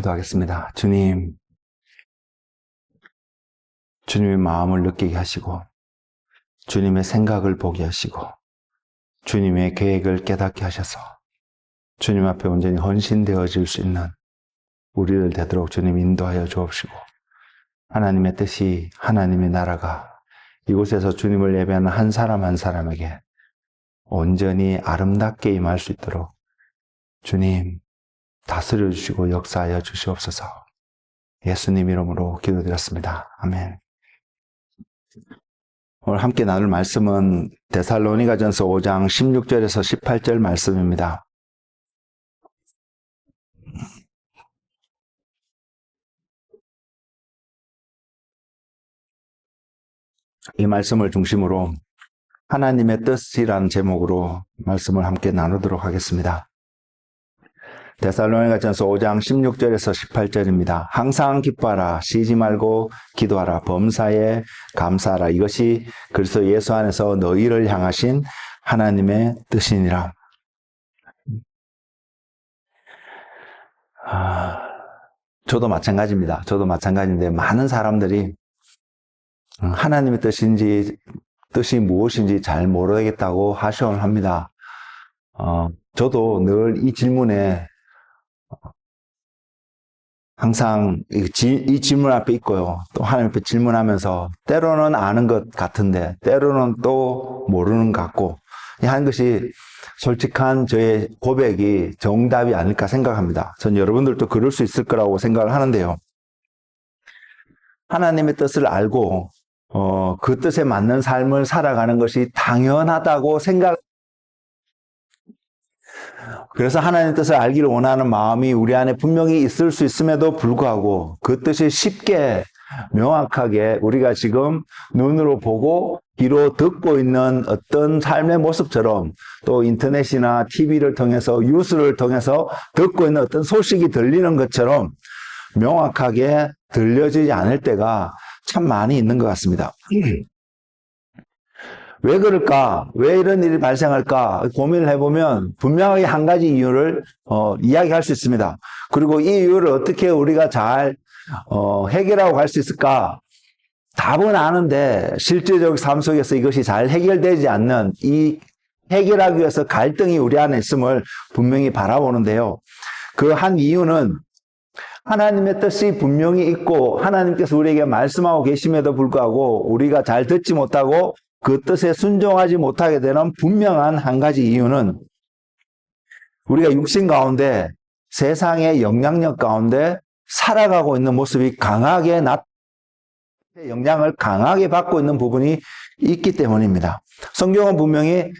기도하겠습니다. 주님, 주님의 마음을 느끼게 하시고, 주님의 생각을 보게 하시고, 주님의 계획을 깨닫게 하셔서 주님 앞에 온전히 헌신되어질 수 있는 우리를 되도록 주님 인도하여 주옵시고, 하나님의 뜻이, 하나님의 나라가 이곳에서 주님을 예배하는 한 사람 한 사람에게 온전히 아름답게 임할 수 있도록 주님 다스려 주시고 역사하여 주시옵소서. 예수님 이름으로 기도드렸습니다. 아멘. 오늘 함께 나눌 말씀은 데살로니가전서 5장 16절에서 18절 말씀입니다. 이 말씀을 중심으로 하나님의 뜻이라는 제목으로 말씀을 함께 나누도록 하겠습니다. 데살로니가전서 5장 16절에서 18절입니다. 항상 기뻐하라, 쉬지 말고 기도하라, 범사에 감사하라. 이것이 그리스도 예수 안에서 너희를 향하신 하나님의 뜻이니라. 저도 마찬가지입니다. 저도 마찬가지인데 많은 사람들이 하나님의 뜻이 무엇인지 잘 모르겠다고 하소연을 합니다. 저도 늘 이 질문에 항상 이 질문 앞에 있고요. 또 하나님 앞에 질문하면서 때로는 아는 것 같은데 때로는 또 모르는 것 같고 하는 것이 솔직한 저의 고백이 정답이 아닐까 생각합니다. 전 여러분들도 그럴 수 있을 거라고 생각을 하는데요. 하나님의 뜻을 알고 그 뜻에 맞는 삶을 살아가는 것이 당연하다고 그래서 하나님의 뜻을 알기를 원하는 마음이 우리 안에 분명히 있을 수 있음에도 불구하고 그 뜻이 쉽게 명확하게 우리가 지금 눈으로 보고 귀로 듣고 있는 어떤 삶의 모습처럼 또 인터넷이나 TV를 통해서 뉴스를 통해서 듣고 있는 어떤 소식이 들리는 것처럼 명확하게 들려지지 않을 때가 참 많이 있는 것 같습니다. 왜 그럴까? 왜 이런 일이 발생할까? 고민을 해보면 분명하게 한 가지 이유를 이야기할 수 있습니다. 그리고 이 이유를 어떻게 우리가 잘 해결하고 갈 수 있을까? 답은 아는데 실제적 삶 속에서 이것이 잘 해결되지 않는 이 해결하기 위해서 갈등이 우리 안에 있음을 분명히 바라보는데요. 그 한 이유는 하나님의 뜻이 분명히 있고 하나님께서 우리에게 말씀하고 계심에도 불구하고 우리가 잘 듣지 못하고 그 뜻에 순종하지 못하게 되는 분명한 한 가지 이유는 우리가 육신 가운데 세상의 영향력 가운데 살아가고 있는 모습이 강하게 영향을 강하게 받고 있는 부분이 있기 때문입니다. 성경은 분명히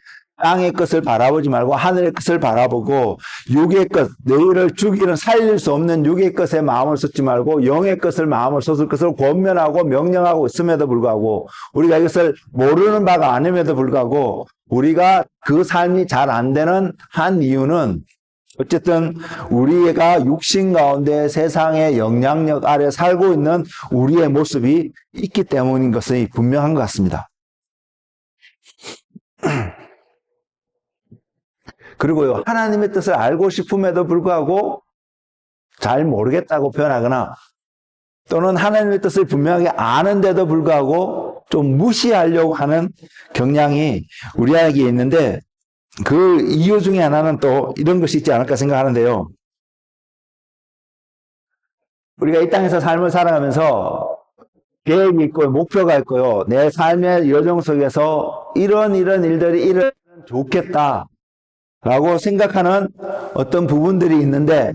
땅의 것을 바라보지 말고 하늘의 것을 바라보고 육의 것, 너희를 죽이는 살릴 수 없는 육의 것에 마음을 쏟지 말고 영의 것을 마음을 쏟을 것을 권면하고 명령하고 있음에도 불구하고 우리가 이것을 모르는 바가 아님에도 불구하고 우리가 그 삶이 잘 안 되는 한 이유는 어쨌든 우리가 육신 가운데 세상의 영향력 아래 살고 있는 우리의 모습이 있기 때문인 것이 분명한 것 같습니다. 그리고요, 하나님의 뜻을 알고 싶음에도 불구하고 잘 모르겠다고 표현하거나 또는 하나님의 뜻을 분명하게 아는데도 불구하고 좀 무시하려고 하는 경향이 우리 안에 있는데 그 이유 중에 하나는 또 이런 것이 있지 않을까 생각하는데요. 우리가 이 땅에서 삶을 살아가면서 계획이 있고요, 목표가 있고요, 내 삶의 여정 속에서 이런 일들이 이런 좋겠다 라고 생각하는 어떤 부분들이 있는데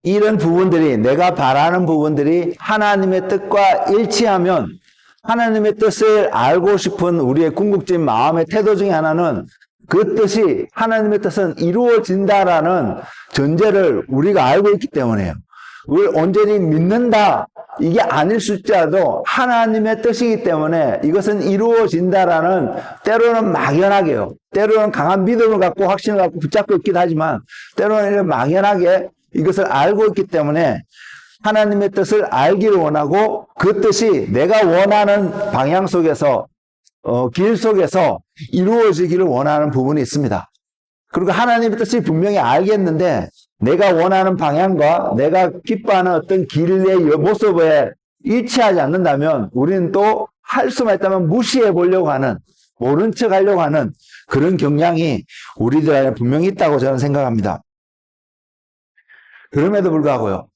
이런 부분들이 내가 바라는 부분들이 하나님의 뜻과 일치하면 하나님의 뜻을 알고 싶은 우리의 궁극적인 마음의 태도 중에 하나는 그 뜻이 하나님의 뜻은 이루어진다라는 전제를 우리가 알고 있기 때문에요. 그걸 온전히 믿는다 이게 아닐 수 있더라도 하나님의 뜻이기 때문에 이것은 이루어진다라는 때로는 막연하게요. 때로는 강한 믿음을 갖고 확신을 갖고 붙잡고 있긴 하지만 때로는 막연하게 이것을 알고 있기 때문에 하나님의 뜻을 알기를 원하고 그 뜻이 내가 원하는 방향 속에서 길 속에서 이루어지기를 원하는 부분이 있습니다. 그리고 하나님의 뜻이 분명히 알겠는데 내가 원하는 방향과 내가 기뻐하는 어떤 길의 모습에 일치하지 않는다면 우리는 또 할 수만 있다면 무시해 보려고 하는, 모른 척 하려고 하는 그런 경향이 우리들 안에 분명히 있다고 저는 생각합니다. 그럼에도 불구하고요,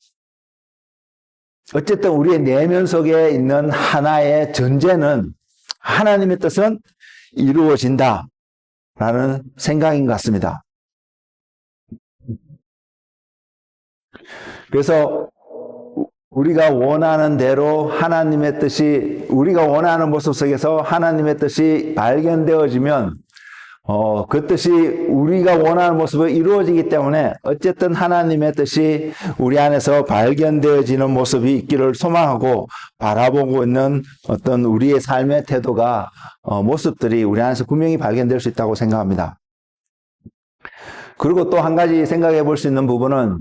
어쨌든 우리의 내면 속에 있는 하나의 전제는 하나님의 뜻은 이루어진다 라는 생각인 것 같습니다. 그래서 우리가 원하는 대로 하나님의 뜻이, 우리가 원하는 모습 속에서 하나님의 뜻이 발견되어지면 그 뜻이 우리가 원하는 모습으로 이루어지기 때문에 어쨌든 하나님의 뜻이 우리 안에서 발견되어지는 모습이 있기를 소망하고 바라보고 있는 어떤 우리의 삶의 태도가 모습들이 우리 안에서 분명히 발견될 수 있다고 생각합니다. 그리고 또 한 가지 생각해 볼 수 있는 부분은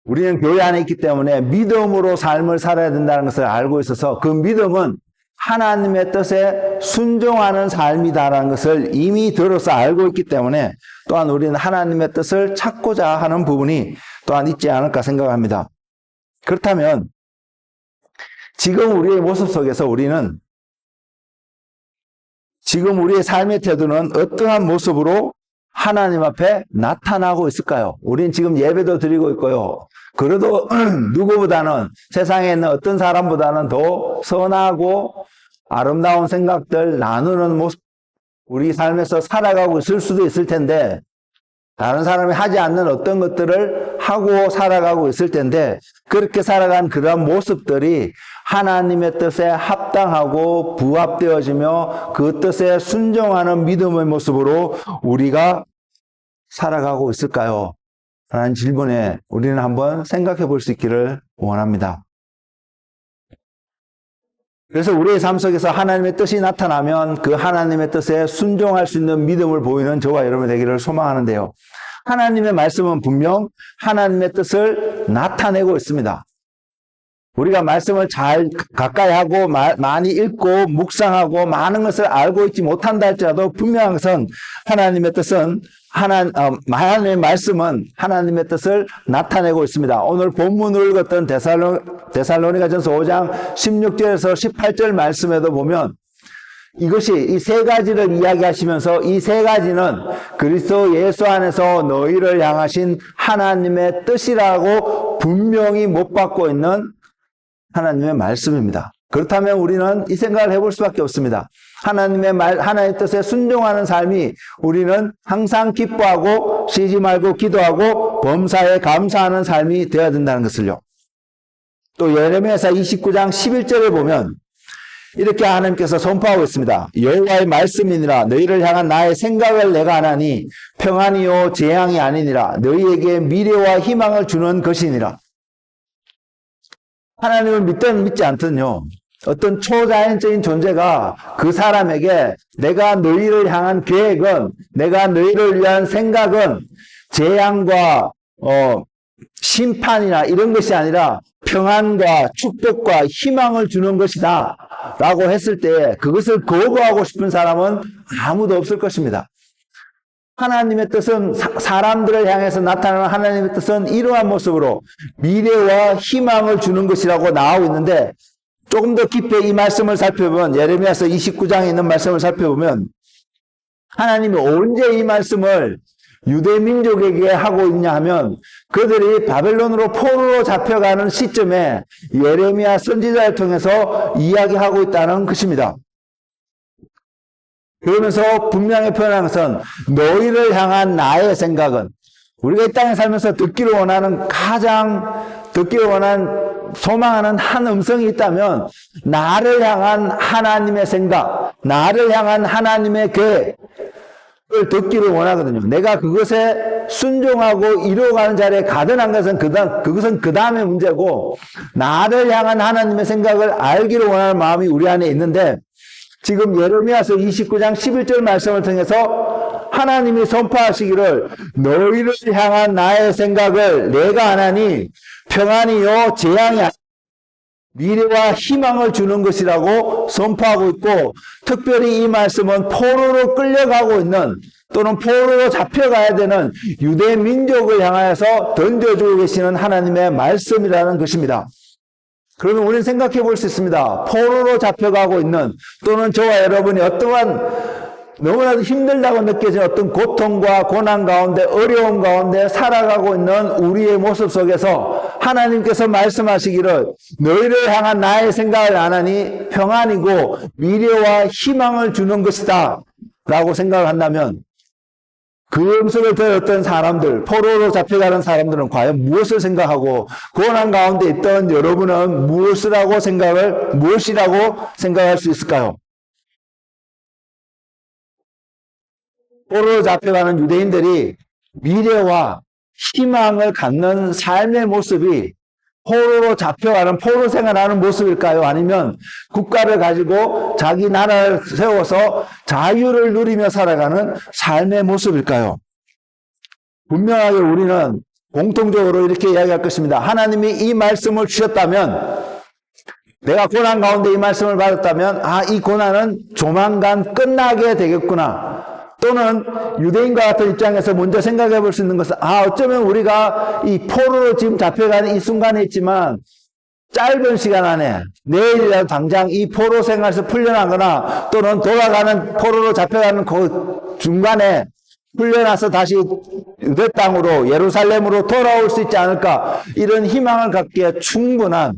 우리는 교회 안에 있기 때문에 믿음으로 삶을 살아야 된다는 것을 알고 있어서 그 믿음은 하나님의 뜻에 순종하는 삶이다라는 것을 이미 들어서 알고 있기 때문에 또한 우리는 하나님의 뜻을 찾고자 하는 부분이 또한 있지 않을까 생각합니다. 그렇다면 지금 우리의 모습 속에서 우리는 지금 우리의 삶의 태도는 어떠한 모습으로 하나님 앞에 나타나고 있을까요? 우리는 지금 예배도 드리고 있고요. 그래도 누구보다는 세상에 있는 어떤 사람보다는 더 선하고 아름다운 생각들 나누는 모습, 우리 삶에서 살아가고 있을 수도 있을 텐데, 다른 사람이 하지 않는 어떤 것들을 하고 살아가고 있을 텐데, 그렇게 살아간 그런 모습들이 하나님의 뜻에 합당하고 부합되어지며 그 뜻에 순종하는 믿음의 모습으로 우리가 살아가고 있을까요? 라는 질문에 우리는 한번 생각해 볼 수 있기를 원합니다. 그래서 우리의 삶 속에서 하나님의 뜻이 나타나면 그 하나님의 뜻에 순종할 수 있는 믿음을 보이는 저와 여러분이 되기를 소망하는데요. 하나님의 말씀은 분명 하나님의 뜻을 나타내고 있습니다. 우리가 말씀을 잘 가까이 하고 많이 읽고 묵상하고 많은 것을 알고 있지 못한다 할지라도 분명한 것은 하나님의 뜻은 하나님의 말씀은 하나님의 뜻을 나타내고 있습니다. 오늘 본문을 읽었던 데살로니가전서 5장 16절에서 18절 말씀에도 보면 이것이 이 세 가지를 이야기하시면서 이 세 가지는 그리스도 예수 안에서 너희를 향하신 하나님의 뜻이라고 분명히 못 받고 있는 하나님의 말씀입니다. 그렇다면 우리는 이 생각을 해볼 수밖에 없습니다. 하나님의 뜻에 순종하는 삶이 우리는 항상 기뻐하고 쉬지 말고 기도하고 범사에 감사하는 삶이 되어야 된다는 것을요. 또 예레미야서 29장 11절에 보면 이렇게 하나님께서 선포하고 있습니다. 여호와의 말씀이니라 너희를 향한 나의 생각을 내가 아나니 평안이요 재앙이 아니니라 너희에게 미래와 희망을 주는 것이니라. 하나님을 믿든 믿지 않든요, 어떤 초자연적인 존재가 그 사람에게 내가 너희를 향한 계획은, 내가 너희를 위한 생각은 재앙과 심판이나 이런 것이 아니라 평안과 축복과 희망을 주는 것이다 라고 했을 때 그것을 거부하고 싶은 사람은 아무도 없을 것입니다. 하나님의 뜻은 사람들을 향해서 나타나는 하나님의 뜻은 이러한 모습으로 미래와 희망을 주는 것이라고 나오고 있는데, 조금 더 깊이 이 말씀을 살펴보면, 예레미야서 29장에 있는 말씀을 살펴보면 하나님이 언제 이 말씀을 유대 민족에게 하고 있냐 하면 그들이 바벨론으로 포로로 잡혀가는 시점에 예레미야 선지자를 통해서 이야기하고 있다는 것입니다. 그러면서 분명히 표현한 것은 너희를 향한 나의 생각은, 우리가 이 땅에 살면서 듣기를 원하는 소망하는 한 음성이 있다면 나를 향한 하나님의 생각, 나를 향한 하나님의 계획을 듣기를 원하거든요. 내가 그것에 순종하고 이루어가는 자리에 가든 안 가든 그것은 그 다음의 문제고, 나를 향한 하나님의 생각을 알기를 원하는 마음이 우리 안에 있는데, 지금 예레미야서 29장 11절 말씀을 통해서 하나님이 선포하시기를 너희를 향한 나의 생각을 내가 아나니 평안이요 재앙이 아니라 미래와 희망을 주는 것이라고 선포하고 있고, 특별히 이 말씀은 포로로 끌려가고 있는 또는 포로로 잡혀가야 되는 유대 민족을 향하여서 던져주고 계시는 하나님의 말씀이라는 것입니다. 그러면 우리는 생각해 볼 수 있습니다. 포로로 잡혀가고 있는, 또는 저와 여러분이 어떠한 너무나도 힘들다고 느껴지는 어떤 고통과 고난 가운데, 어려움 가운데 살아가고 있는 우리의 모습 속에서 하나님께서 말씀하시기를 너희를 향한 나의 생각을 안 하니 평안이고 미래와 희망을 주는 것이다 라고 생각을 한다면, 그 음성을 들었던 사람들, 포로로 잡혀가는 사람들은 과연 무엇을 생각하고, 고난 가운데 있던 여러분은 무엇이라고 생각할 수 있을까요? 포로로 잡혀가는 유대인들이 미래와 희망을 갖는 삶의 모습이 포로로 잡혀가는, 포로 생활하는 모습일까요? 아니면 국가를 가지고 자기 나라를 세워서 자유를 누리며 살아가는 삶의 모습일까요? 분명하게 우리는 공통적으로 이렇게 이야기할 것입니다. 하나님이 이 말씀을 주셨다면, 내가 고난 가운데 이 말씀을 받았다면, 이 고난은 조만간 끝나게 되겠구나. 또는 유대인과 같은 입장에서 먼저 생각해 볼 수 있는 것은, 어쩌면 우리가 이 포로로 지금 잡혀가는 이 순간에 있지만 짧은 시간 안에 내일이라도 당장 이 포로 생활에서 풀려나거나, 또는 돌아가는 포로로 잡혀가는 그 중간에 풀려나서 다시 유대 땅으로, 예루살렘으로 돌아올 수 있지 않을까, 이런 희망을 갖기에 충분한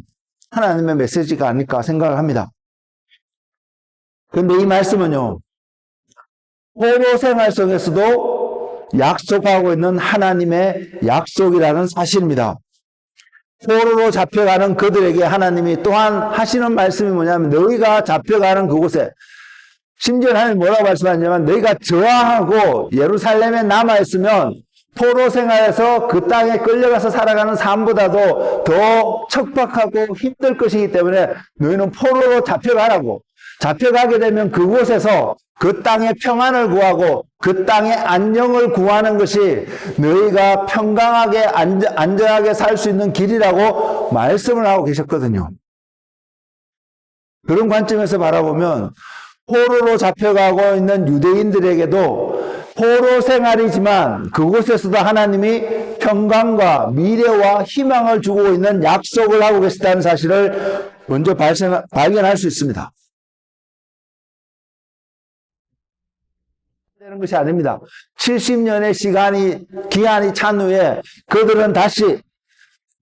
하나님의 메시지가 아닐까 생각을 합니다. 그런데 이 말씀은요, 포로 생활 속에서도 약속하고 있는 하나님의 약속이라는 사실입니다. 포로로 잡혀가는 그들에게 하나님이 또한 하시는 말씀이 뭐냐면, 너희가 잡혀가는 그곳에, 심지어 하나님 뭐라고 말씀하냐면, 너희가 저항하고 예루살렘에 남아있으면 포로 생활에서 그 땅에 끌려가서 살아가는 삶보다도 더 척박하고 힘들 것이기 때문에 너희는 포로로 잡혀가라고. 잡혀가게 되면 그곳에서 그 땅의 평안을 구하고 그 땅의 안녕을 구하는 것이 너희가 평강하게 안전하게 살 수 있는 길이라고 말씀을 하고 계셨거든요. 그런 관점에서 바라보면 포로로 잡혀가고 있는 유대인들에게도 포로 생활이지만 그곳에서도 하나님이 평강과 미래와 희망을 주고 있는 약속을 하고 계시다는 사실을 먼저 발견할 수 있습니다. 되는 것이 아닙니다. 70년의 기한이 찬 후에 그들은 다시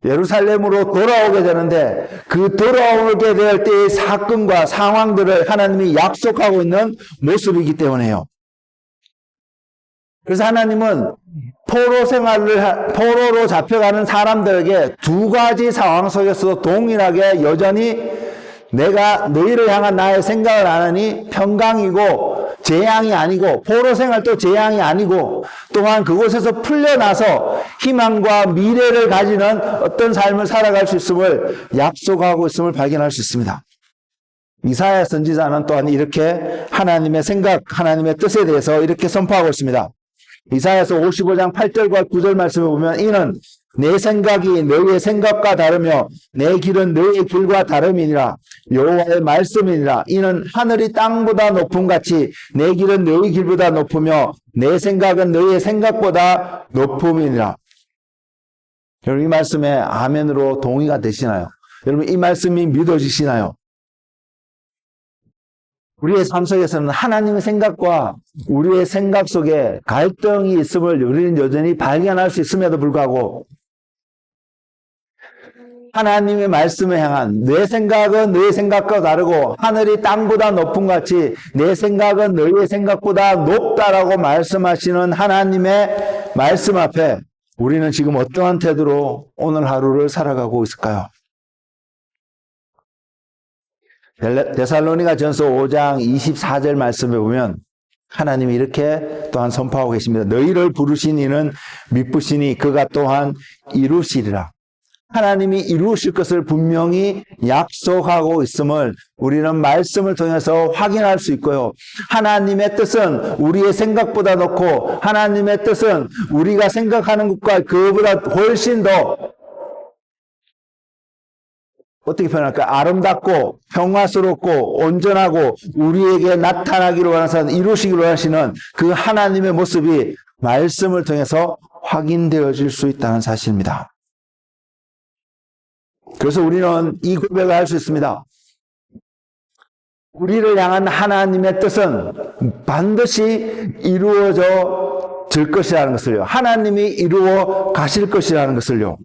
예루살렘으로 돌아오게 되는데, 그 돌아오게 될 때의 사건과 상황들을 하나님이 약속하고 있는 모습이기 때문에요. 그래서 하나님은 포로로 잡혀가는 사람들에게 두 가지 상황 속에서도 동일하게 여전히 내가 너희를 향한 나의 생각을 안 하니 평강이고 재앙이 아니고, 포로 생활도 재앙이 아니고, 또한 그곳에서 풀려나서 희망과 미래를 가지는 어떤 삶을 살아갈 수 있음을 약속하고 있음을 발견할 수 있습니다. 이사야 선지자는 또한 이렇게 하나님의 생각, 하나님의 뜻에 대해서 이렇게 선포하고 있습니다. 이사야서 55장 8절과 9절 말씀을 보면, 이는 내 생각이 너희의 생각과 다르며 내 길은 너희의 길과 다름이니라. 여호와의 말씀이니라. 이는 하늘이 땅보다 높음 같이 내 길은 너희 길보다 높으며 내 생각은 너희의 생각보다 높음이니라. 여러분, 이 말씀에 아멘으로 동의가 되시나요? 여러분, 이 말씀이 믿어지시나요? 우리의 삶 속에서는 하나님의 생각과 우리의 생각 속에 갈등이 있음을 우리는 여전히 발견할 수 있음에도 불구하고, 하나님의 말씀을 향한 내 생각은 너의 생각과 다르고 하늘이 땅보다 높은 같이 내 생각은 너희의 생각보다 높다라고 말씀하시는 하나님의 말씀 앞에 우리는 지금 어떠한 태도로 오늘 하루를 살아가고 있을까요? 데살로니가 전서 5장 24절 말씀에 보면 하나님이 이렇게 또한 선포하고 계십니다. 너희를 부르신 이는 미쁘시니 그가 또한 이루시리라. 하나님이 이루실 것을 분명히 약속하고 있음을 우리는 말씀을 통해서 확인할 수 있고요. 하나님의 뜻은 우리의 생각보다 높고, 하나님의 뜻은 우리가 생각하는 것과 그보다 훨씬 더 어떻게 표현할까요? 아름답고 평화스럽고 온전하고 우리에게 나타나기를 원하시는, 이루시기를 원하시는 그 하나님의 모습이 말씀을 통해서 확인되어질 수 있다는 사실입니다. 그래서 우리는 이 고백을 할 수 있습니다. 우리를 향한 하나님의 뜻은 반드시 이루어져 질 것이라는 것을요. 하나님이 이루어 가실 것이라는 것을요.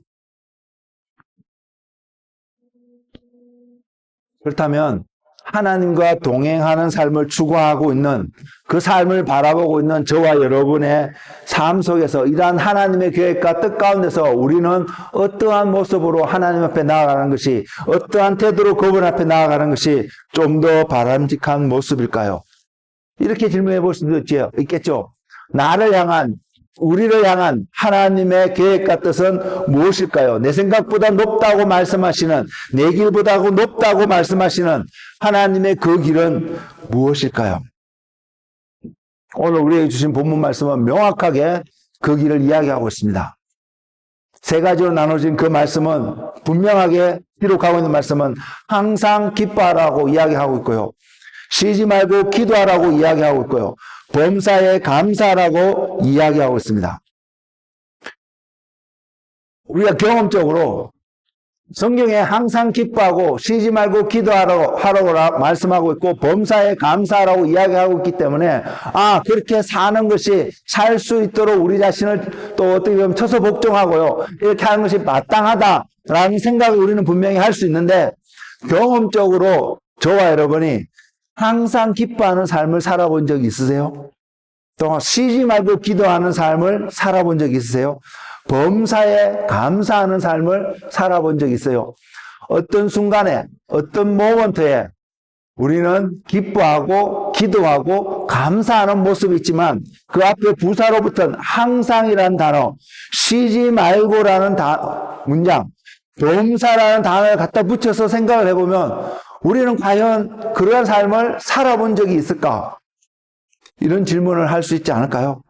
그렇다면 하나님과 동행하는 삶을 추구하고 있는, 그 삶을 바라보고 있는 저와 여러분의 삶 속에서 이러한 하나님의 계획과 뜻 가운데서 우리는 어떠한 모습으로 하나님 앞에 나아가는 것이, 어떠한 태도로 그분 앞에 나아가는 것이 좀 더 바람직한 모습일까요? 이렇게 질문해 볼 수도 있겠죠. 나를 향한, 우리를 향한 하나님의 계획과 뜻은 무엇일까요? 내 생각보다 높다고 말씀하시는, 내 길보다 높다고 말씀하시는 하나님의 그 길은 무엇일까요? 오늘 우리에게 주신 본문 말씀은 명확하게 그 길을 이야기하고 있습니다. 세 가지로 나눠진 그 말씀은, 분명하게 기록하고 있는 말씀은 항상 기뻐하라고 이야기하고 있고요. 쉬지 말고 기도하라고 이야기하고 있고요. 범사에 감사하라고 이야기하고 있습니다. 우리가 경험적으로 성경에 항상 기뻐하고 쉬지 말고 기도하라고 말씀하고 있고 범사에 감사하라고 이야기하고 있기 때문에 그렇게 사는 것이, 살 수 있도록 우리 자신을 또 어떻게 보면 쳐서 복종하고요, 이렇게 하는 것이 마땅하다라는 생각을 우리는 분명히 할 수 있는데, 경험적으로 저와 여러분이 항상 기뻐하는 삶을 살아본 적이 있으세요? 또 쉬지 말고 기도하는 삶을 살아본 적이 있으세요? 범사에 감사하는 삶을 살아본 적이 있어요? 어떤 순간에, 어떤 모먼트에 우리는 기뻐하고 기도하고 감사하는 모습이 있지만 그 앞에 부사로 붙은 항상이라는 단어, 쉬지 말고라는 문장, 범사라는 단어를 갖다 붙여서 생각을 해보면 우리는 과연 그러한 삶을 살아본 적이 있을까? 이런 질문을 할 수 있지 않을까요?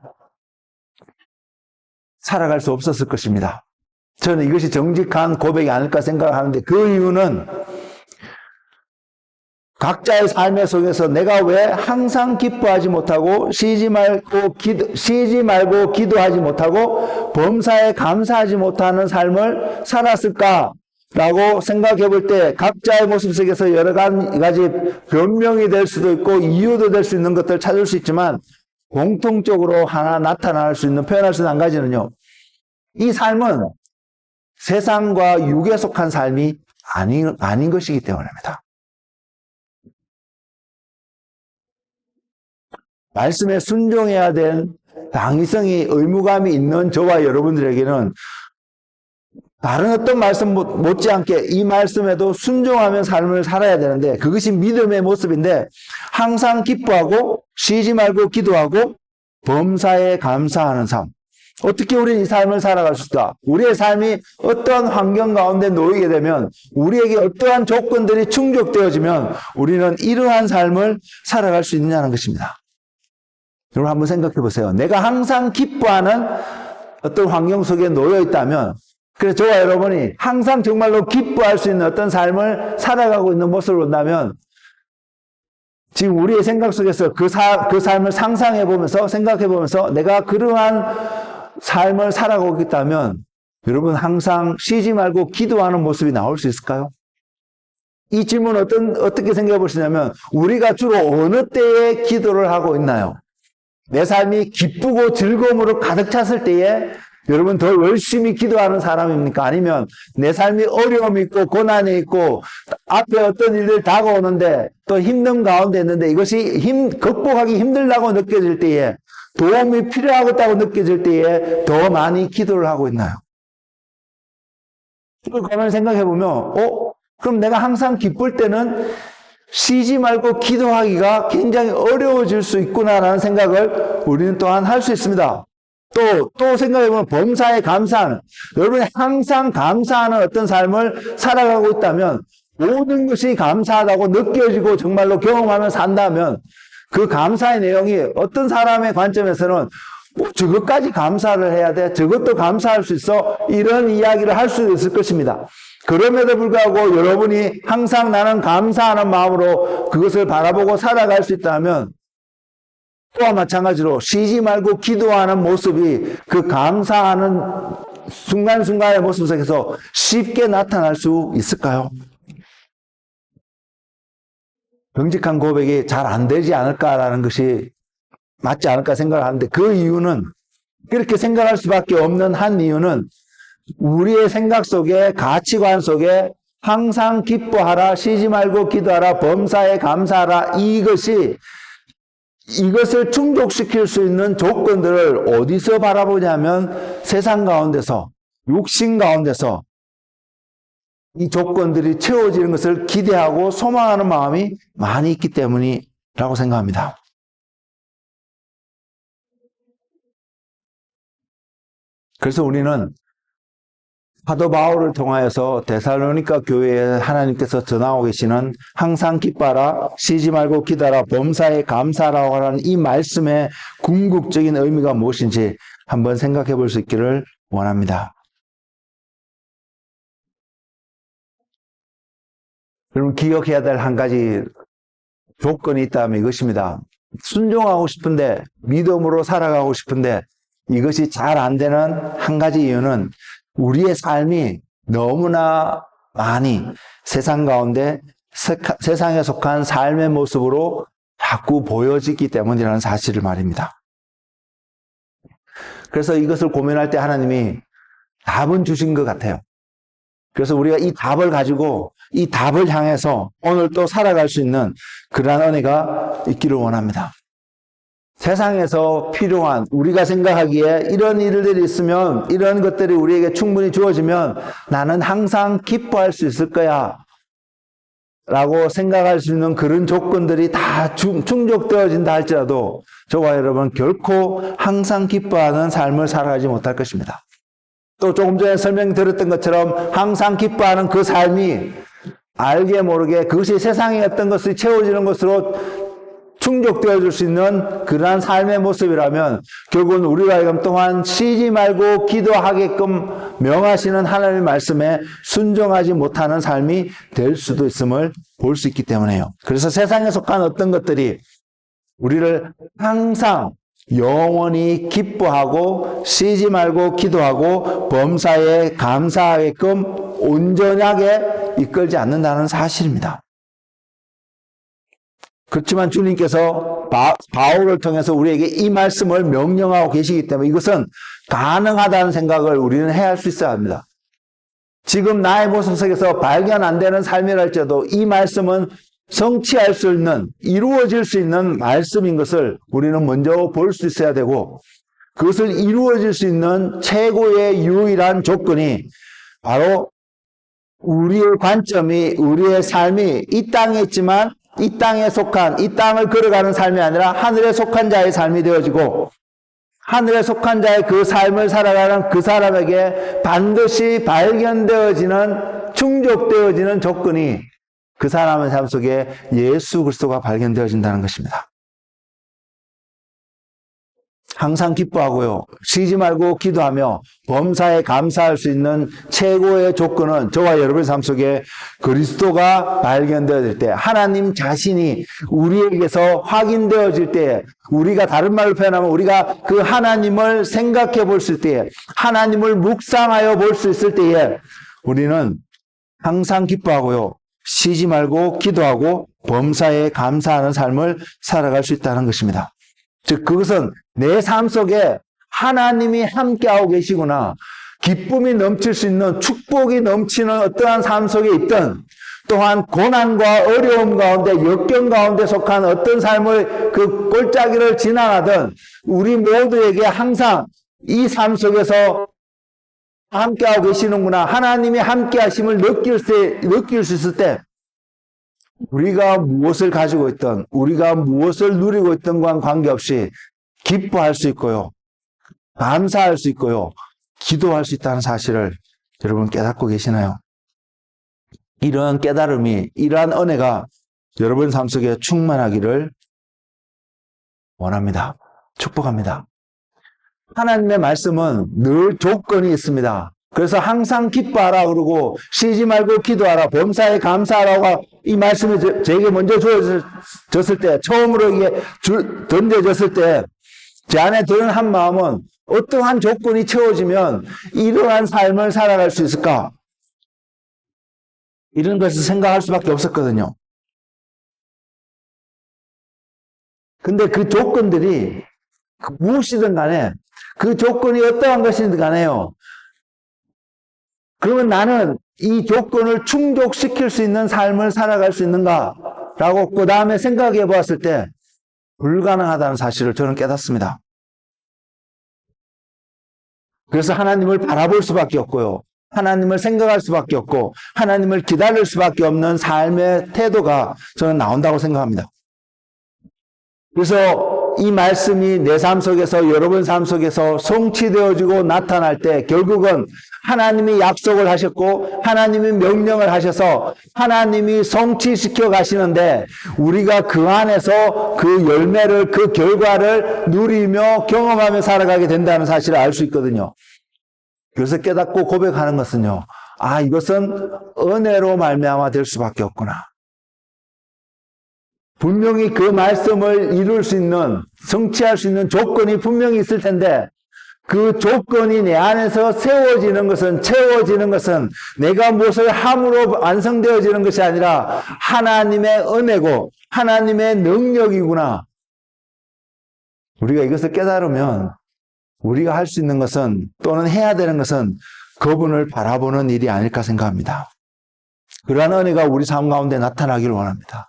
살아갈 수 없었을 것입니다. 저는 이것이 정직한 고백이 아닐까 생각하는데, 그 이유는 각자의 삶의 속에서 내가 왜 항상 기뻐하지 못하고 쉬지 말고 기도하지 못하고 범사에 감사하지 못하는 삶을 살았을까? 라고 생각해 볼 때 각자의 모습 속에서 여러 가지 변명이 될 수도 있고 이유도 될 수 있는 것들을 찾을 수 있지만, 공통적으로 하나 나타날 수 있는, 표현할 수 있는 한 가지는요, 이 삶은 세상과 육에 속한 삶이 아닌 것이기 때문입니다. 말씀에 순종해야 될 당위성이, 의무감이 있는 저와 여러분들에게는 다른 어떤 말씀 못지않게 이 말씀에도 순종하며 삶을 살아야 되는데, 그것이 믿음의 모습인데, 항상 기뻐하고 쉬지 말고 기도하고 범사에 감사하는 삶. 어떻게 우리는 이 삶을 살아갈 수 있을까? 우리의 삶이 어떠한 환경 가운데 놓이게 되면, 우리에게 어떠한 조건들이 충족되어지면 우리는 이러한 삶을 살아갈 수 있느냐는 것입니다. 여러분 한번 생각해 보세요. 내가 항상 기뻐하는 어떤 환경 속에 놓여 있다면, 그래서 저와 여러분이 항상 정말로 기뻐할 수 있는 어떤 삶을 살아가고 있는 모습을 본다면, 지금 우리의 생각 속에서 그 삶을 상상해 보면서, 생각해 보면서 내가 그러한 삶을 살아가고 있다면, 여러분 항상 쉬지 말고 기도하는 모습이 나올 수 있을까요? 이 질문은 어떻게 생각해 보시냐면, 우리가 주로 어느 때에 기도를 하고 있나요? 내 삶이 기쁘고 즐거움으로 가득 찼을 때에 여러분 더 열심히 기도하는 사람입니까? 아니면 내 삶이 어려움이 있고 고난이 있고 앞에 어떤 일들이 다가오는데 또 힘든 가운데 있는데 이것이 극복하기 힘들다고 느껴질 때에, 도움이 필요하겠다고 느껴질 때에 더 많이 기도를 하고 있나요? 그걸 가만히 생각해 보면, 그럼 내가 항상 기쁠 때는 쉬지 말고 기도하기가 굉장히 어려워질 수 있구나라는 생각을 우리는 또한 할 수 있습니다. 또 생각해보면 범사에 감사하는, 여러분이 항상 감사하는 어떤 삶을 살아가고 있다면, 모든 것이 감사하다고 느껴지고 정말로 경험하며 산다면, 그 감사의 내용이 어떤 사람의 관점에서는 저것까지 감사를 해야 돼, 저것도 감사할 수 있어, 이런 이야기를 할 수 있을 것입니다. 그럼에도 불구하고 여러분이 항상 나는 감사하는 마음으로 그것을 바라보고 살아갈 수 있다면 또한 마찬가지로 쉬지 말고 기도하는 모습이 그 감사하는 순간순간의 모습 속에서 쉽게 나타날 수 있을까요? 정직한 고백이 잘 안 되지 않을까라는 것이 맞지 않을까 생각을 하는데 그 이유는 그렇게 생각할 수밖에 없는 한 이유는 우리의 생각 속에 가치관 속에 항상 기뻐하라, 쉬지 말고 기도하라, 범사에 감사하라 이것을 충족시킬 수 있는 조건들을 어디서 바라보냐면 세상 가운데서, 육신 가운데서 이 조건들이 채워지는 것을 기대하고 소망하는 마음이 많이 있기 때문이라고 생각합니다. 그래서 우리는 사도 바울을 통하여서 데살로니가 교회에 하나님께서 전하고 계시는 항상 기뻐하라, 쉬지 말고 기도하라, 범사에 감사하라고 하는 이 말씀의 궁극적인 의미가 무엇인지 한번 생각해 볼 수 있기를 원합니다. 여러분 기억해야 될 한 가지 조건이 있다면 이것입니다. 순종하고 싶은데 믿음으로 살아가고 싶은데 이것이 잘 안 되는 한 가지 이유는 우리의 삶이 너무나 많이 세상 가운데 세상에 속한 삶의 모습으로 자꾸 보여지기 때문이라는 사실을 말입니다. 그래서 이것을 고민할 때 하나님이 답은 주신 것 같아요. 그래서 우리가 이 답을 가지고 이 답을 향해서 오늘 또 살아갈 수 있는 그러한 은혜가 있기를 원합니다. 세상에서 필요한 우리가 생각하기에 이런 일들이 있으면 이런 것들이 우리에게 충분히 주어지면 나는 항상 기뻐할 수 있을 거야 라고 생각할 수 있는 그런 조건들이 다 충족되어진다 할지라도 저와 여러분 결코 항상 기뻐하는 삶을 살아가지 못할 것입니다. 또 조금 전에 설명드렸던 것처럼 항상 기뻐하는 그 삶이 알게 모르게 그것이 세상의 어떤 것이 채워지는 것으로 충족되어 줄 수 있는 그러한 삶의 모습이라면 결국은 우리가 지금 또한 쉬지 말고 기도하게끔 명하시는 하나님의 말씀에 순종하지 못하는 삶이 될 수도 있음을 볼 수 있기 때문에요. 그래서 세상에 속한 어떤 것들이 우리를 항상 영원히 기뻐하고 쉬지 말고 기도하고 범사에 감사하게끔 온전하게 이끌지 않는다는 사실입니다. 그렇지만 주님께서 바울을 통해서 우리에게 이 말씀을 명령하고 계시기 때문에 이것은 가능하다는 생각을 우리는 해야 할 수 있어야 합니다. 지금 나의 모습 속에서 발견 안 되는 삶이랄지라도 이 말씀은 성취할 수 있는, 이루어질 수 있는 말씀인 것을 우리는 먼저 볼 수 있어야 되고 그것을 이루어질 수 있는 최고의 유일한 조건이 바로 우리의 관점이, 우리의 삶이 이 땅에 있지만 이 땅에 속한, 이 땅을 걸어가는 삶이 아니라 하늘에 속한 자의 삶이 되어지고 하늘에 속한 자의 그 삶을 살아가는 그 사람에게 반드시 발견되어지는, 충족되어지는 조건이 그 사람의 삶 속에 예수 그리스도가 발견되어진다는 것입니다. 항상 기뻐하고요. 쉬지 말고 기도하며 범사에 감사할 수 있는 최고의 조건은 저와 여러분의 삶 속에 그리스도가 발견되어질 때, 하나님 자신이 우리에게서 확인되어질 때, 우리가 다른 말로 표현하면 우리가 그 하나님을 생각해 볼 수 있을 때에, 하나님을 묵상하여 볼 수 있을 때에 우리는 항상 기뻐하고요. 쉬지 말고 기도하고 범사에 감사하는 삶을 살아갈 수 있다는 것입니다. 즉 그것은 내 삶 속에 하나님이 함께하고 계시구나, 기쁨이 넘칠 수 있는, 축복이 넘치는 어떠한 삶 속에 있든, 또한 고난과 어려움 가운데, 역경 가운데 속한 어떤 삶을 그 골짜기를 지나가든 우리 모두에게 항상 이 삶 속에서 함께하고 계시는구나, 하나님이 함께하심을 느낄 수 있을 때 우리가 무엇을 가지고 있든, 우리가 무엇을 누리고 있든 과 관계없이 기뻐할 수 있고요, 감사할 수 있고요, 기도할 수 있다는 사실을 여러분 깨닫고 계시나요? 이러한 깨달음이, 이러한 은혜가 여러분 삶 속에 충만하기를 원합니다. 축복합니다. 하나님의 말씀은 늘 조건이 있습니다. 그래서 항상 기뻐하라 그러고 쉬지 말고 기도하라, 범사에 감사하라고 이 말씀이 저에게 먼저 주어졌을 때, 처음으로 이게 던져졌을 때 제 안에 드는 한 마음은 어떠한 조건이 채워지면 이러한 삶을 살아갈 수 있을까? 이런 것을 생각할 수밖에 없었거든요. 근데 그 조건들이 무엇이든 간에 그 조건이 어떠한 것이든 간에요. 그러면 나는 이 조건을 충족시킬 수 있는 삶을 살아갈 수 있는가? 라고 그 다음에 생각해 보았을 때 불가능하다는 사실을 저는 깨닫습니다. 그래서 하나님을 바라볼 수밖에 없고요. 하나님을 생각할 수밖에 없고 하나님을 기다릴 수밖에 없는 삶의 태도가 저는 나온다고 생각합니다. 그래서 이 말씀이 내 삶 속에서 여러분 삶 속에서 성취되어지고 나타날 때 결국은 하나님이 약속을 하셨고 하나님이 명령을 하셔서 하나님이 성취시켜 가시는데 우리가 그 안에서 그 열매를, 그 결과를 누리며 경험하며 살아가게 된다는 사실을 알 수 있거든요. 그래서 깨닫고 고백하는 것은요, 아, 이것은 은혜로 말미암아 될 수밖에 없구나. 분명히 그 말씀을 이룰 수 있는, 성취할 수 있는 조건이 분명히 있을 텐데 그 조건이 내 안에서 세워지는 것은, 채워지는 것은 내가 무엇을 함으로 완성되어지는 것이 아니라 하나님의 은혜고 하나님의 능력이구나. 우리가 이것을 깨달으면 우리가 할 수 있는 것은, 또는 해야 되는 것은 그분을 바라보는 일이 아닐까 생각합니다. 그러한 은혜가 우리 삶 가운데 나타나기를 원합니다.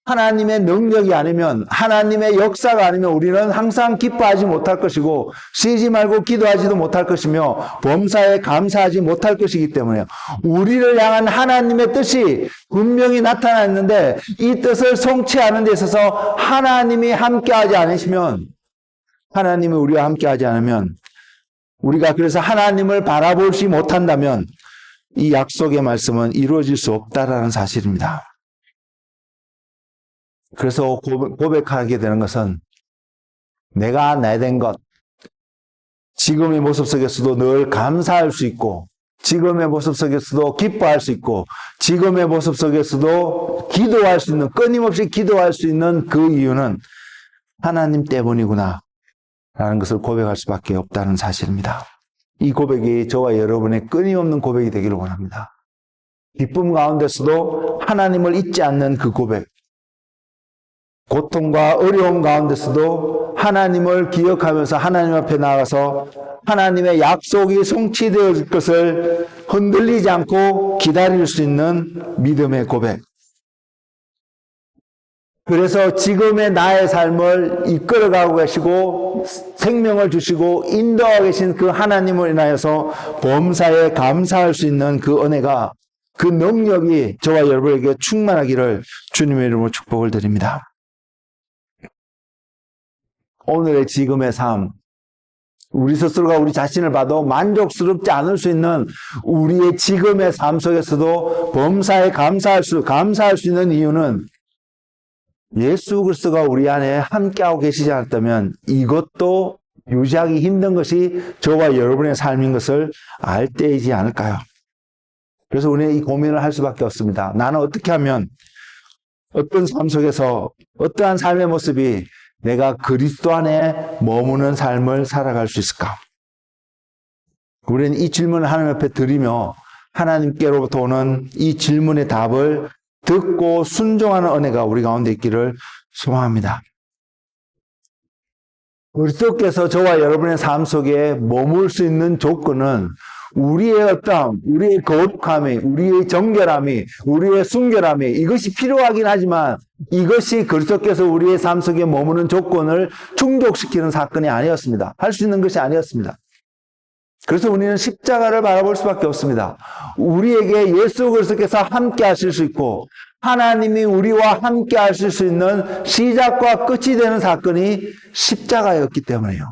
하나님의 능력이 아니면, 하나님의 역사가 아니면 우리는 항상 기뻐하지 못할 것이고 쉬지 말고 기도하지도 못할 것이며 범사에 감사하지 못할 것이기 때문에 우리를 향한 하나님의 뜻이 분명히 나타나 있는데 이 뜻을 성취하는 데 있어서 하나님이 함께하지 않으시면, 하나님이 우리와 함께하지 않으면, 우리가 그래서 하나님을 바라보지 못한다면 이 약속의 말씀은 이루어질 수 없다라는 사실입니다. 그래서 고백하게 되는 것은 내가 내 된 것, 지금의 모습 속에서도 늘 감사할 수 있고 지금의 모습 속에서도 기뻐할 수 있고 지금의 모습 속에서도 기도할 수 있는, 끊임없이 기도할 수 있는 그 이유는 하나님 때문이구나 라는 것을 고백할 수밖에 없다는 사실입니다. 이 고백이 저와 여러분의 끊임없는 고백이 되기를 원합니다. 기쁨 가운데서도 하나님을 잊지 않는 그 고백, 고통과 어려움 가운데서도 하나님을 기억하면서 하나님 앞에 나가서 하나님의 약속이 성취되어질 것을 흔들리지 않고 기다릴 수 있는 믿음의 고백. 그래서 지금의 나의 삶을 이끌어가고 계시고 생명을 주시고 인도하고 계신 그 하나님을 인하여서 범사에 감사할 수 있는 그 은혜가, 그 능력이 저와 여러분에게 충만하기를 주님의 이름으로 축복을 드립니다. 오늘의 지금의 삶, 우리 스스로가 우리 자신을 봐도 만족스럽지 않을 수 있는 우리의 지금의 삶 속에서도 범사에 감사할 수 있는 이유는 예수 그리스도가 우리 안에 함께하고 계시지 않았다면 이것도 유지하기 힘든 것이 저와 여러분의 삶인 것을 알 때이지 않을까요? 그래서 우리는 이 고민을 할 수밖에 없습니다. 나는 어떻게 하면 어떤 삶 속에서 어떠한 삶의 모습이 내가 그리스도 안에 머무는 삶을 살아갈 수 있을까? 우리는 이 질문을 하나님 앞에 드리며 하나님께로부터 오는 이 질문의 답을 듣고 순종하는 은혜가 우리 가운데 있기를 소망합니다. 그리스도께서 저와 여러분의 삶 속에 머물 수 있는 조건은 우리의 어떠함, 우리의 거룩함이, 우리의 정결함이, 우리의 순결함이 이것이 필요하긴 하지만 이것이 그리스도께서 우리의 삶 속에 머무는 조건을 충족시키는 사건이 아니었습니다. 할 수 있는 것이 아니었습니다. 그래서 우리는 십자가를 바라볼 수밖에 없습니다. 우리에게 예수 그리스도께서 함께 하실 수 있고 하나님이 우리와 함께 하실 수 있는 시작과 끝이 되는 사건이 십자가였기 때문에요.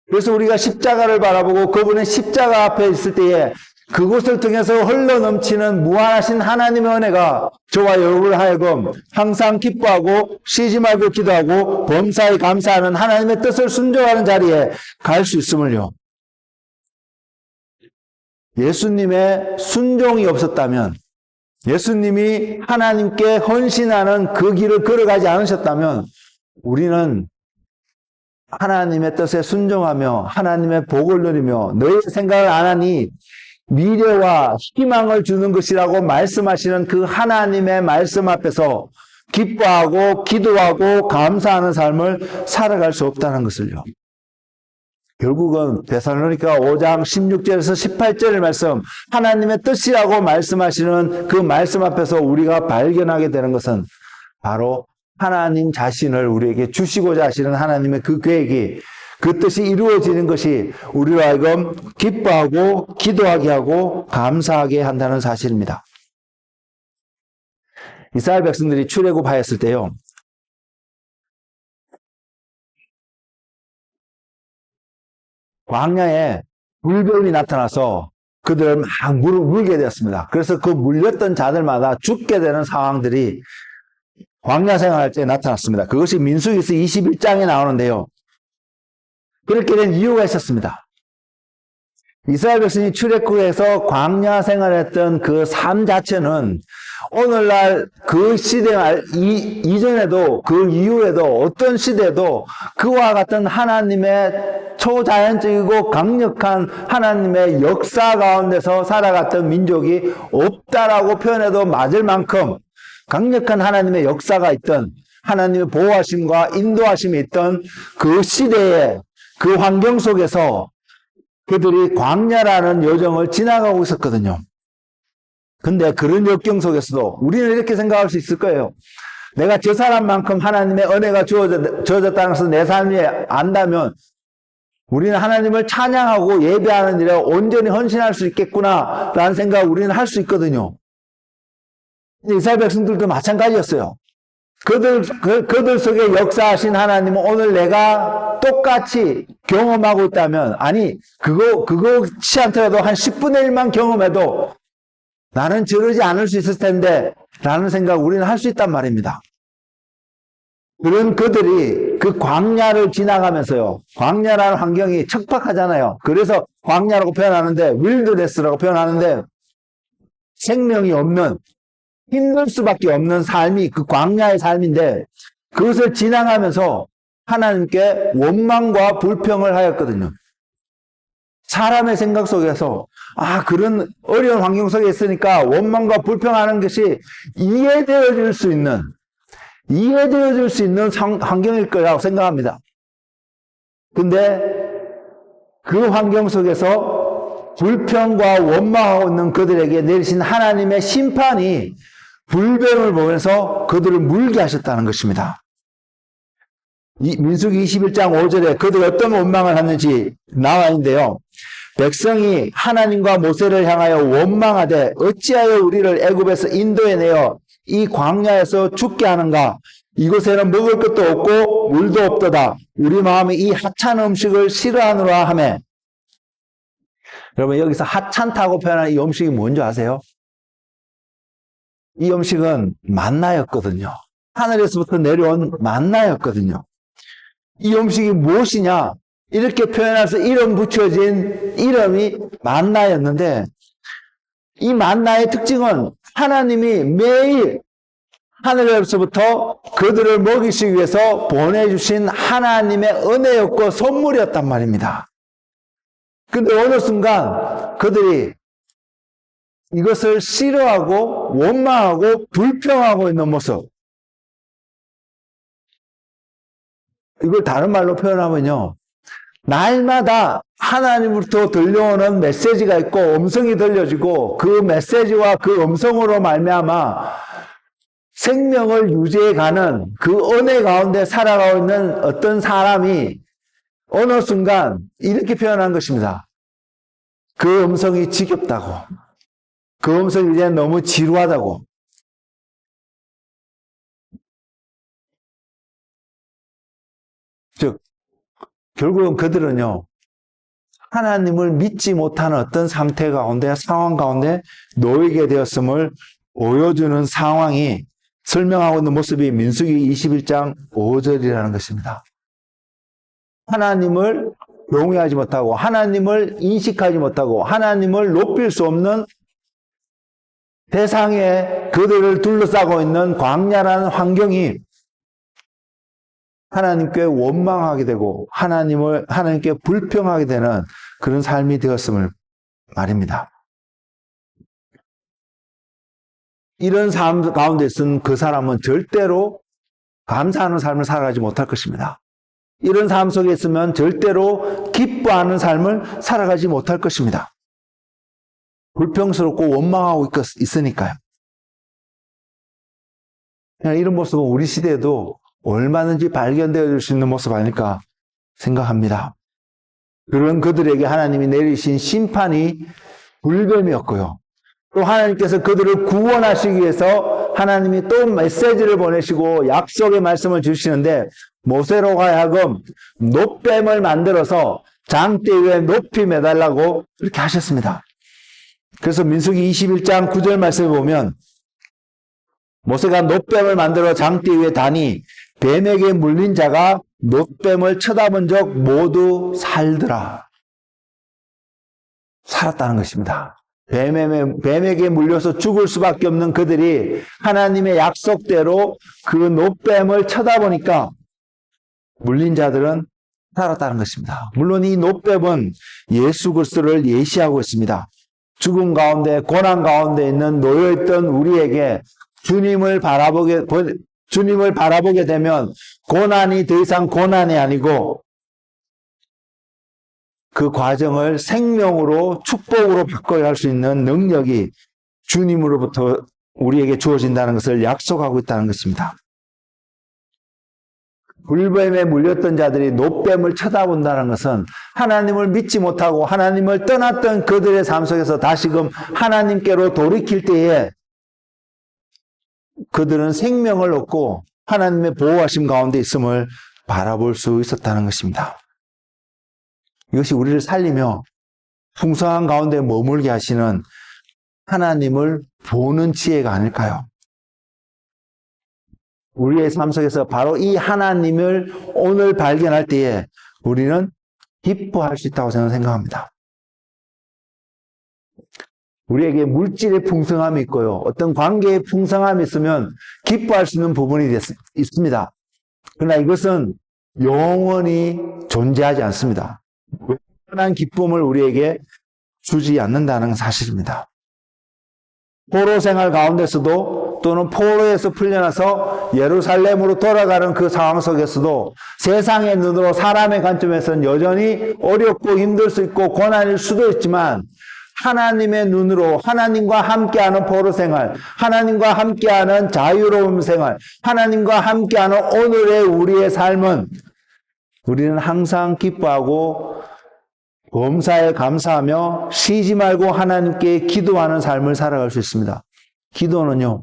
그래서 우리가 십자가를 바라보고 그분의 십자가 앞에 있을 때에 그곳을 통해서 흘러넘치는 무한하신 하나님의 은혜가 저와 여러분을 하여금 항상 기뻐하고 쉬지 말고 기도하고 범사에 감사하는 하나님의 뜻을 순종하는 자리에 갈 수 있음을요. 예수님의 순종이 없었다면, 예수님이 하나님께 헌신하는 그 길을 걸어가지 않으셨다면 우리는 하나님의 뜻에 순종하며 하나님의 복을 누리며 너희 생각을 안 하니 미래와 희망을 주는 것이라고 말씀하시는 그 하나님의 말씀 앞에서 기뻐하고 기도하고 감사하는 삶을 살아갈 수 없다는 것을요. 결국은 데살로니가 5장 16절에서 18절의 말씀, 하나님의 뜻이라고 말씀하시는 그 말씀 앞에서 우리가 발견하게 되는 것은 바로 하나님 자신을 우리에게 주시고자 하시는 하나님의 그 계획이, 그 뜻이 이루어지는 것이 우리로 하여금 기뻐하고 기도하게 하고 감사하게 한다는 사실입니다. 이스라엘 백성들이 출애굽하였을 때요, 광야에 불뱀이 나타나서 그들을 막 물게 되었습니다. 그래서 그 물렸던 자들마다 죽게 되는 상황들이 광야 생활할 때 나타났습니다. 그것이 민수기서 21장에 나오는데요. 그렇게 된 이유가 있었습니다. 이스라엘 백성이 출애굽해서 광야 생활했던 그 삶 자체는 오늘날 그 시대 이전에도 그 이후에도 어떤 시대도 그와 같은 하나님의 초자연적이고 강력한 하나님의 역사 가운데서 살아갔던 민족이 없다라고 표현해도 맞을 만큼 강력한 하나님의 역사가 있던, 하나님의 보호하심과 인도하심이 있던 그 시대의 그 환경 속에서 그들이 광야라는 여정을 지나가고 있었거든요. 근데 그런 역경 속에서도 우리는 이렇게 생각할 수 있을 거예요. 내가 저 사람만큼 하나님의 은혜가 주어졌다는 것을 내 삶이 안다면 우리는 하나님을 찬양하고 예배하는 일에 온전히 헌신할 수 있겠구나 라는 생각을 우리는 할 수 있거든요. 이스라엘 백성들도 마찬가지였어요. 그들 속에 역사하신 하나님은 오늘 내가 똑같이 경험하고 있다면, 아니, 그거치 않더라도 한 10분의 1만 경험해도 나는 저러지 않을 수 있을 텐데, 라는 생각을 우리는 할 수 있단 말입니다. 그런 그들이 그 광야를 지나가면서요, 광야라는 환경이 척박하잖아요. 그래서 광야라고 표현하는데, 윌드네스라고 표현하는데, 생명이 없는, 힘들 수밖에 없는 삶이 그 광야의 삶인데, 그것을 지나가면서 하나님께 원망과 불평을 하였거든요. 사람의 생각 속에서 그런 어려운 환경 속에 있으니까 원망과 불평하는 것이 이해되어질 수 있는 환경일 거라고 생각합니다. 근데 그 환경 속에서 불평과 원망하고 있는 그들에게 내리신 하나님의 심판이 불뱀을 보면서 그들을 물게 하셨다는 것입니다. 민수기 21장 5절에 그들이 어떤 원망을 하는지 나와 있는데요. 백성이 하나님과 모세를 향하여 원망하되 어찌하여 우리를 애굽에서 인도해내어 이 광야에서 죽게 하는가? 이곳에는 먹을 것도 없고 물도 없도다. 우리 마음이 이 하찮은 음식을 싫어하노라 하매. 여러분, 여기서 하찮다고 표현하는 이 음식이 뭔지 아세요? 이 음식은 만나였거든요. 하늘에서부터 내려온 만나였거든요. 이 음식이 무엇이냐? 이렇게 표현해서 이름 붙여진 이름이 만나였는데, 이 만나의 특징은 하나님이 매일 하늘에서부터 그들을 먹이시기 위해서 보내주신 하나님의 은혜였고 선물이었단 말입니다. 근데 어느 순간 그들이 이것을 싫어하고 원망하고 불평하고 있는 모습, 이걸 다른 말로 표현하면요, 날마다 하나님으로부터 들려오는 메시지가 있고 음성이 들려지고 그 메시지와 그 음성으로 말미암아 생명을 유지해가는 그 은혜 가운데 살아가고 있는 어떤 사람이 어느 순간 이렇게 표현한 것입니다. 그 음성이 지겹다고, 그 음성이 이제 너무 지루하다고. 즉 결국은 그들은요, 하나님을 믿지 못하는 어떤 상태 가운데, 상황 가운데 놓이게 되었음을 보여주는 상황이 설명하고 있는 모습이 민수기 21장 5절이라는 것입니다. 하나님을 경외하지 못하고 하나님을 인식하지 못하고 하나님을 높일 수 없는 세상에 그들을 둘러싸고 있는 광야라는 환경이 하나님께 원망하게 되고 하나님께 불평하게 되는 그런 삶이 되었음을 말입니다. 이런 삶 가운데 있은 그 사람은 절대로 감사하는 삶을 살아가지 못할 것입니다. 이런 삶 속에 있으면 절대로 기뻐하는 삶을 살아가지 못할 것입니다. 불평스럽고 원망하고 있으니까요. 이런 모습은 우리 시대에도 얼마든지 발견되어질 수 있는 모습 아닐까 생각합니다. 그런 그들에게 하나님이 내리신 심판이 불뱀이었고요. 또 하나님께서 그들을 구원하시기 위해서 하나님이 또 메시지를 보내시고 약속의 말씀을 주시는데 모세로 하여금 놋뱀을 만들어서 장대 위에 높이 매달라고 이렇게 하셨습니다. 그래서 민수기 21장 9절 말씀을 보면 모세가 놋뱀을 만들어 장대 위에 다니 뱀에게 물린 자가 놋뱀을 쳐다본 적 모두 살더라. 살았다는 것입니다. 뱀에게 물려서 죽을 수밖에 없는 그들이 하나님의 약속대로 그 놋뱀을 쳐다보니까 물린 자들은 살았다는 것입니다. 물론 이 놋뱀은 예수 그리스도를 예시하고 있습니다. 죽음 가운데 고난 가운데 있는 놓여있던 우리에게 주님을 바라보게 되면 고난이 더 이상 고난이 아니고 그 과정을 생명으로 축복으로 바꿔야 할 수 있는 능력이 주님으로부터 우리에게 주어진다는 것을 약속하고 있다는 것입니다. 불뱀에 물렸던 자들이 놋뱀을 쳐다본다는 것은 하나님을 믿지 못하고 하나님을 떠났던 그들의 삶 속에서 다시금 하나님께로 돌이킬 때에 그들은 생명을 얻고 하나님의 보호하심 가운데 있음을 바라볼 수 있었다는 것입니다. 이것이 우리를 살리며 풍성한 가운데 머물게 하시는 하나님을 보는 지혜가 아닐까요? 우리의 삶 속에서 바로 이 하나님을 오늘 발견할 때에 우리는 기뻐할 수 있다고 저는 생각합니다. 우리에게 물질의 풍성함이 있고요. 어떤 관계의 풍성함이 있으면 기뻐할 수 있는 부분이 있습니다. 그러나 이것은 영원히 존재하지 않습니다. 영원한 기쁨을 우리에게 주지 않는다는 사실입니다. 포로 생활 가운데서도 또는 포로에서 풀려나서 예루살렘으로 돌아가는 그 상황 속에서도 세상의 눈으로 사람의 관점에서는 여전히 어렵고 힘들 수 있고 고난일 수도 있지만 하나님의 눈으로 하나님과 함께하는 포로 생활, 하나님과 함께하는 자유로운 생활, 하나님과 함께하는 오늘의 우리의 삶은 우리는 항상 기뻐하고 범사에 감사하며 쉬지 말고 하나님께 기도하는 삶을 살아갈 수 있습니다. 기도는요,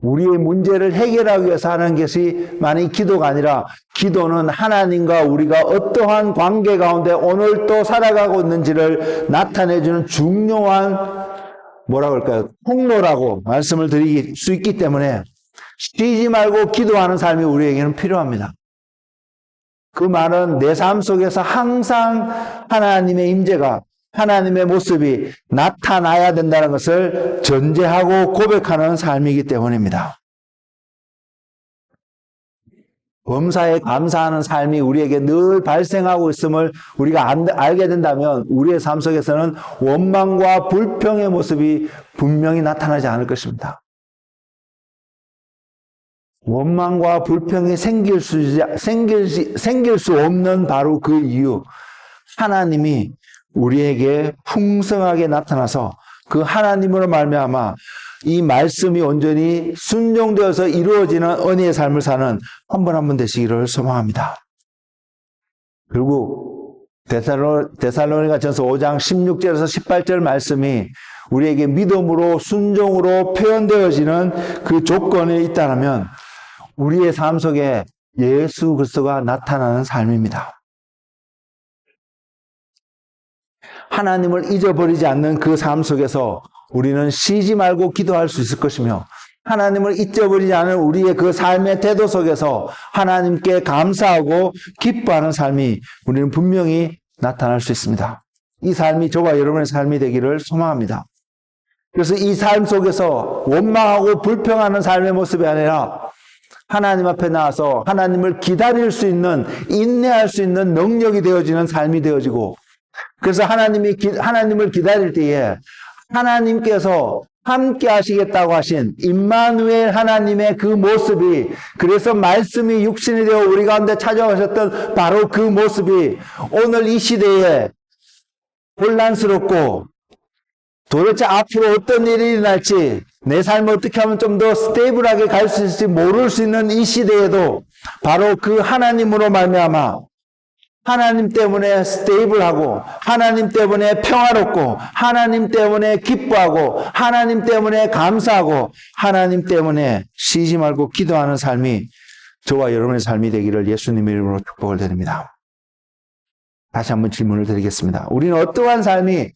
우리의 문제를 해결하기 위해서 하는 것이 만약 기도가 아니라 기도는 하나님과 우리가 어떠한 관계 가운데 오늘 또 살아가고 있는지를 나타내주는 중요한 뭐라고 할까요? 통로라고 말씀을 드릴 수 있기 때문에 쉬지 말고 기도하는 삶이 우리에게는 필요합니다. 그 말은 내 삶 속에서 항상 하나님의 임재가 하나님의 모습이 나타나야 된다는 것을 전제하고 고백하는 삶이기 때문입니다. 범사에 감사하는 삶이 우리에게 늘 발생하고 있음을 우리가 알게 된다면 우리의 삶 속에서는 원망과 불평의 모습이 분명히 나타나지 않을 것입니다. 원망과 불평이 생길 수 없는 바로 그 이유, 하나님이 우리에게 풍성하게 나타나서 그 하나님으로 말미암아 이 말씀이 온전히 순종되어서 이루어지는 은혜의 삶을 사는 한 분 한 분 되시기를 소망합니다. 그리고 데살로니가전서 5장 16절에서 18절 말씀이 우리에게 믿음으로 순종으로 표현되어지는 그 조건이 있다면 우리의 삶 속에 예수 그리스도가 나타나는 삶입니다. 하나님을 잊어버리지 않는 그 삶 속에서 우리는 쉬지 말고 기도할 수 있을 것이며 하나님을 잊어버리지 않은 우리의 그 삶의 태도 속에서 하나님께 감사하고 기뻐하는 삶이 우리는 분명히 나타날 수 있습니다. 이 삶이 저와 여러분의 삶이 되기를 소망합니다. 그래서 이 삶 속에서 원망하고 불평하는 삶의 모습이 아니라 하나님 앞에 나와서 하나님을 기다릴 수 있는, 인내할 수 있는 능력이 되어지는 삶이 되어지고, 그래서 하나님을 기다릴 때에 하나님께서 함께 하시겠다고 하신 임마누엘 하나님의 그 모습이, 그래서 말씀이 육신이 되어 우리 가운데 찾아오셨던 바로 그 모습이 오늘 이 시대에 혼란스럽고 도대체 앞으로 어떤 일이 일어날지, 내 삶을 어떻게 하면 좀 더 스테이블하게 갈 수 있을지 모를 수 있는 이 시대에도 바로 그 하나님으로 말미암아 하나님 때문에 스테이블하고, 하나님 때문에 평화롭고, 하나님 때문에 기뻐하고, 하나님 때문에 감사하고, 하나님 때문에 쉬지 말고 기도하는 삶이 저와 여러분의 삶이 되기를 예수님의 이름으로 축복을 드립니다. 다시 한번 질문을 드리겠습니다. 우리는 어떠한 삶이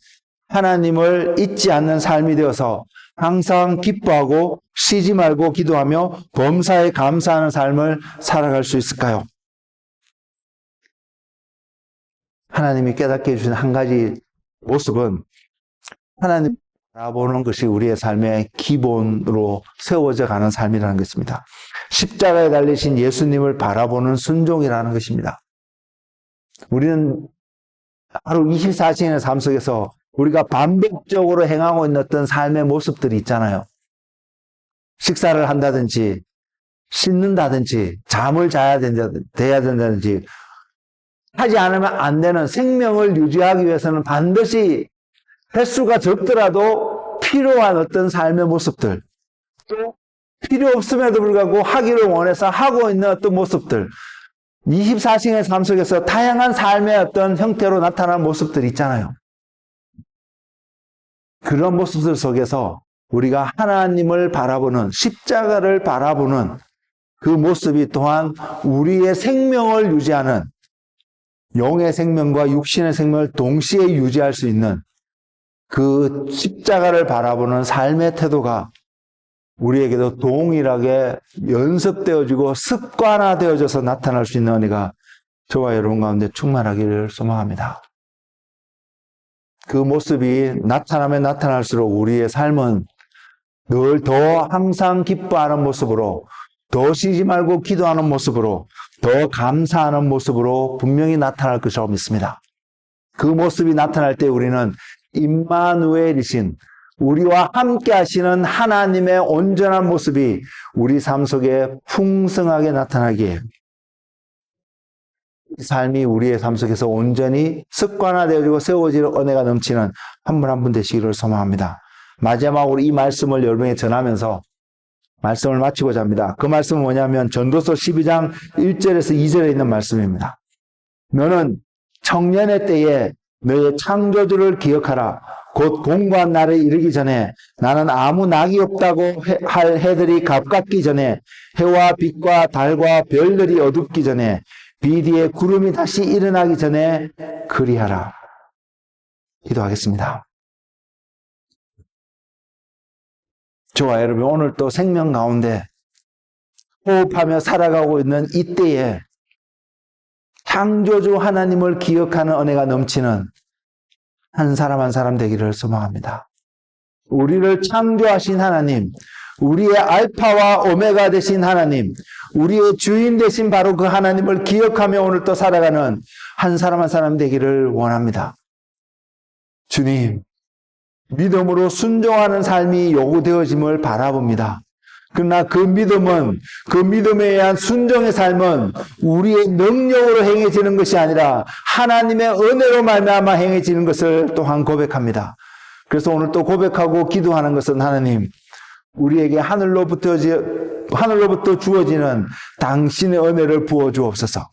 하나님을 잊지 않는 삶이 되어서 항상 기뻐하고 쉬지 말고 기도하며 범사에 감사하는 삶을 살아갈 수 있을까요? 하나님이 깨닫게 해주신 한 가지 모습은 하나님 바라보는 것이 우리의 삶의 기본으로 세워져 가는 삶이라는 것입니다. 십자가에 달리신 예수님을 바라보는 순종이라는 것입니다. 우리는 하루 24시간의 삶 속에서 우리가 반복적으로 행하고 있는 어떤 삶의 모습들이 있잖아요. 식사를 한다든지, 씻는다든지, 잠을 자야 된다든지, 하지 않으면 안 되는 생명을 유지하기 위해서는 반드시 횟수가 적더라도 필요한 어떤 삶의 모습들, 또 필요 없음에도 불구하고 하기를 원해서 하고 있는 어떤 모습들, 24시간의 삶 속에서 다양한 삶의 어떤 형태로 나타나는 모습들이 있잖아요. 그런 모습들 속에서 우리가 하나님을 바라보는, 십자가를 바라보는 그 모습이 또한 우리의 생명을 유지하는, 영의 생명과 육신의 생명을 동시에 유지할 수 있는 그 십자가를 바라보는 삶의 태도가 우리에게도 동일하게 연습되어지고 습관화되어져서 나타날 수 있는 은혜가 저와 여러분 가운데 충만하기를 소망합니다. 그 모습이 나타나면 나타날수록 우리의 삶은 늘 더 항상 기뻐하는 모습으로, 더 쉬지 말고 기도하는 모습으로, 더 감사하는 모습으로 분명히 나타날 것이라고 믿습니다. 그 모습이 나타날 때 우리는 임마누엘이신, 우리와 함께 하시는 하나님의 온전한 모습이 우리 삶 속에 풍성하게 나타나기에, 이 삶이 우리의 삶 속에서 온전히 습관화되어지고 세워질 은혜가 넘치는 한 분 한 분 되시기를 소망합니다. 마지막으로 이 말씀을 여러분에게 전하면서 말씀을 마치고자 합니다. 그 말씀은 뭐냐면 전도서 12장 1절에서 2절에 있는 말씀입니다. 너는 청년의 때에 너의 창조주를 기억하라. 곧 공고한 날에 이르기 전에 나는 아무 낙이 없다고 할 해들이 가깝기 전에, 해와 빛과 달과 별들이 어둡기 전에, 비 뒤에 구름이 다시 일어나기 전에 그리하라. 기도하겠습니다. 저와 여러분, 오늘 또 생명 가운데 호흡하며 살아가고 있는 이때에 창조주 하나님을 기억하는 은혜가 넘치는 한 사람 한 사람 되기를 소망합니다. 우리를 창조하신 하나님, 우리의 알파와 오메가 되신 하나님, 우리의 주인 되신 바로 그 하나님을 기억하며 오늘 또 살아가는 한 사람 한 사람 되기를 원합니다. 주님, 믿음으로 순종하는 삶이 요구되어짐을 바라봅니다. 그러나 그 믿음은, 그 믿음에 의한 순종의 삶은 우리의 능력으로 행해지는 것이 아니라 하나님의 은혜로 말미암아 행해지는 것을 또한 고백합니다. 그래서 오늘 또 고백하고 기도하는 것은 하나님, 우리에게 하늘로부터 주어지는 당신의 은혜를 부어 주옵소서.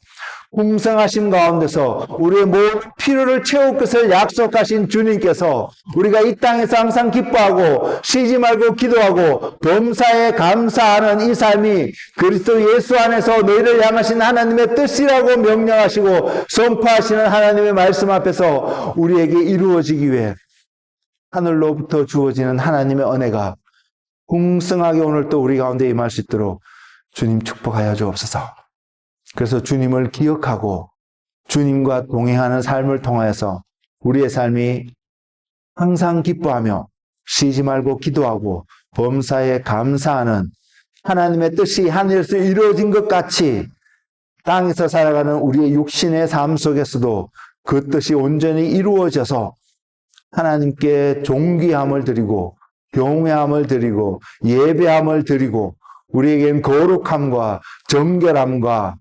풍성하심 가운데서 우리의 모든 필요를 채울 것을 약속하신 주님께서 우리가 이 땅에서 항상 기뻐하고 쉬지 말고 기도하고 범사에 감사하는 이 삶이 그리스도 예수 안에서 너희를 향하신 하나님의 뜻이라고 명령하시고 선포하시는 하나님의 말씀 앞에서 우리에게 이루어지기 위해 하늘로부터 주어지는 하나님의 은혜가 풍성하게 오늘 또 우리 가운데 임할 수 있도록 주님 축복하여 주옵소서. 그래서 주님을 기억하고 주님과 동행하는 삶을 통하여서 우리의 삶이 항상 기뻐하며 쉬지 말고 기도하고 범사에 감사하는 하나님의 뜻이 하늘에서 이루어진 것 같이 땅에서 살아가는 우리의 육신의 삶 속에서도 그 뜻이 온전히 이루어져서 하나님께 존귀함을 드리고 경외함을 드리고 예배함을 드리고 우리에겐 거룩함과 정결함과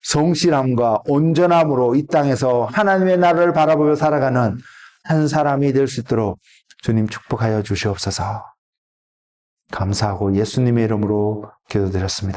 성실함과 온전함으로 이 땅에서 하나님의 나라를 바라보며 살아가는 한 사람이 될 수 있도록 주님 축복하여 주시옵소서. 감사하고 예수님의 이름으로 기도드렸습니다.